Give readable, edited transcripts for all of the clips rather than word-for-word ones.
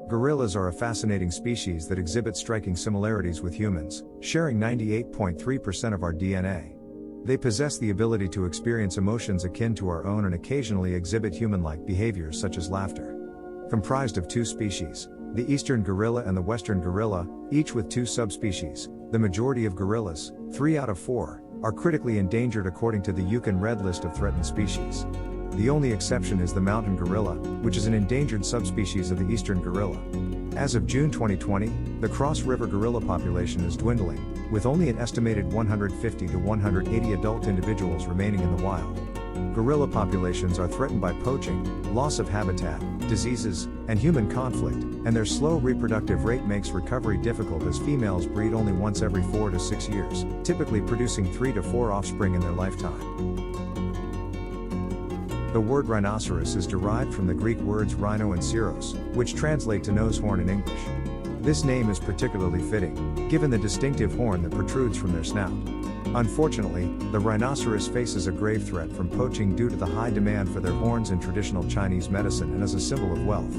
Gorillas are a fascinating species that exhibit striking similarities with humans, sharing 98.3% of our DNA. They possess the ability to experience emotions akin to our own and occasionally exhibit human-like behaviors such as laughter. Comprised of two species, the eastern gorilla and the western gorilla, each with two subspecies, the majority of gorillas, 3 out of 4, are critically endangered according to the UN Red List of Threatened Species. The only exception is the mountain gorilla, which is an endangered subspecies of the eastern gorilla. As of June 2020, the Cross River gorilla population is dwindling, with only an estimated 150 to 180 adult individuals remaining in the wild. Gorilla populations are threatened by poaching, loss of habitat, diseases, and human conflict, and their slow reproductive rate makes recovery difficult as females breed only once every 4 to 6 years, typically producing 3 to 4 offspring in their lifetime. The word rhinoceros is derived from the Greek words rhino and ceros, which translate to nose horn in English. This name is particularly fitting, given the distinctive horn that protrudes from their snout. Unfortunately, the rhinoceros faces a grave threat from poaching due to the high demand for their horns in traditional Chinese medicine and as a symbol of wealth.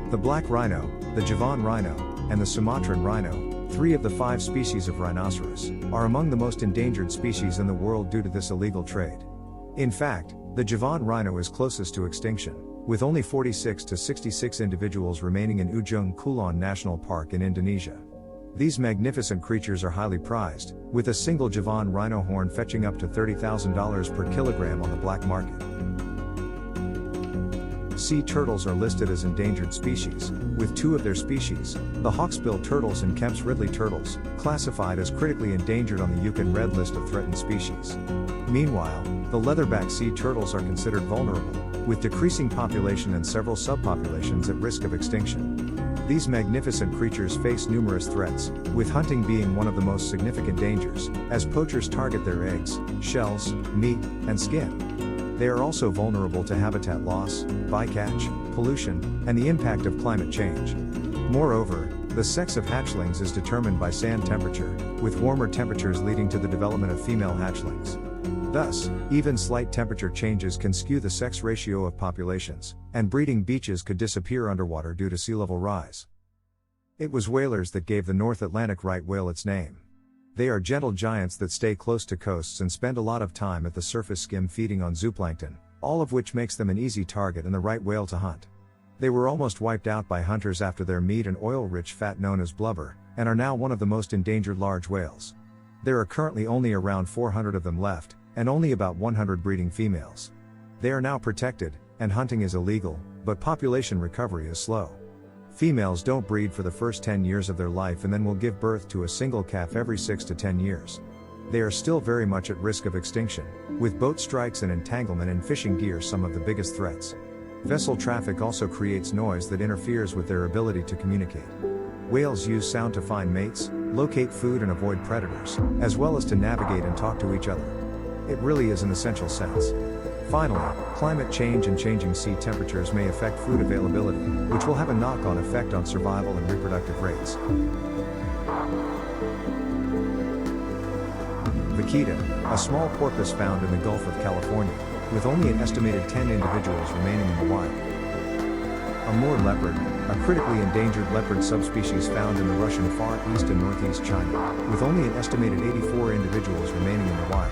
The black rhino, the Javan rhino, and the Sumatran rhino, 3 of the 5 species of rhinoceros, are among the most endangered species in the world due to this illegal trade. In fact, the Javan rhino is closest to extinction, with only 46 to 66 individuals remaining in Ujung Kulon National Park in Indonesia. These magnificent creatures are highly prized, with a single Javan rhino horn fetching up to $30,000 per kilogram on the black market. Sea turtles are listed as endangered species, with 2 of their species, the Hawksbill turtles and Kemp's Ridley turtles, classified as critically endangered on the UN Red List of Threatened Species. Meanwhile, the leatherback sea turtles are considered vulnerable, with decreasing population and several subpopulations at risk of extinction. These magnificent creatures face numerous threats, with hunting being one of the most significant dangers, as poachers target their eggs, shells, meat, and skin. They are also vulnerable to habitat loss, bycatch, pollution, and the impact of climate change. Moreover, the sex of hatchlings is determined by sand temperature, with warmer temperatures leading to the development of female hatchlings. Thus, even slight temperature changes can skew the sex ratio of populations, and breeding beaches could disappear underwater due to sea level rise. It was whalers that gave the North Atlantic right whale its name. They are gentle giants that stay close to coasts and spend a lot of time at the surface skim feeding on zooplankton, all of which makes them an easy target and the right whale to hunt. They were almost wiped out by hunters after their meat and oil-rich fat known as blubber, and are now one of the most endangered large whales. There are currently only around 400 of them left, and only about 100 breeding females. They are now protected, and hunting is illegal, but population recovery is slow. Females don't breed for the first 10 years of their life and then will give birth to a single calf every 6 to 10 years. They are still very much at risk of extinction, with boat strikes and entanglement in fishing gear some of the biggest threats. Vessel traffic also creates noise that interferes with their ability to communicate. Whales use sound to find mates, locate food and avoid predators, as well as to navigate and talk to each other. It really is an essential sense. Finally, climate change and changing sea temperatures may affect food availability, which will have a knock-on effect on survival and reproductive rates. Vaquita, a small porpoise found in the Gulf of California, with only an estimated 10 individuals remaining in the wild. Amur leopard, a critically endangered leopard subspecies found in the Russian Far East and Northeast China, with only an estimated 84 individuals remaining in the wild.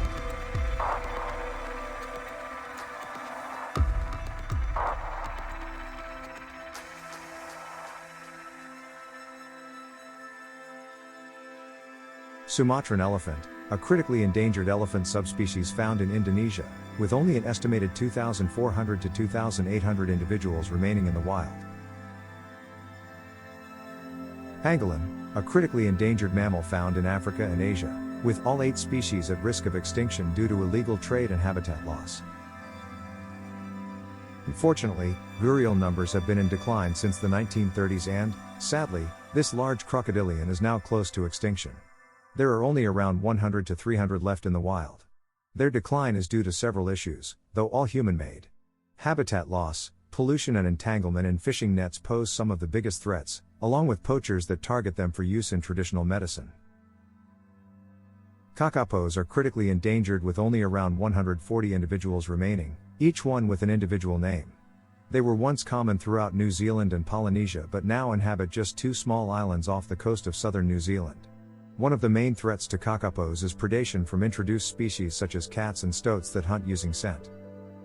Sumatran elephant, a critically endangered elephant subspecies found in Indonesia, with only an estimated 2,400 to 2,800 individuals remaining in the wild. Pangolin, a critically endangered mammal found in Africa and Asia, with all 8 species at risk of extinction due to illegal trade and habitat loss. Unfortunately, gharial numbers have been in decline since the 1930s and, sadly, this large crocodilian is now close to extinction. There are only around 100 to 300 left in the wild. Their decline is due to several issues, though all human-made. Habitat loss, pollution and entanglement in fishing nets pose some of the biggest threats, along with poachers that target them for use in traditional medicine. Kakapos are critically endangered with only around 140 individuals remaining, each one with an individual name. They were once common throughout New Zealand and Polynesia but now inhabit just 2 small islands off the coast of southern New Zealand. One of the main threats to kakapos is predation from introduced species such as cats and stoats that hunt using scent.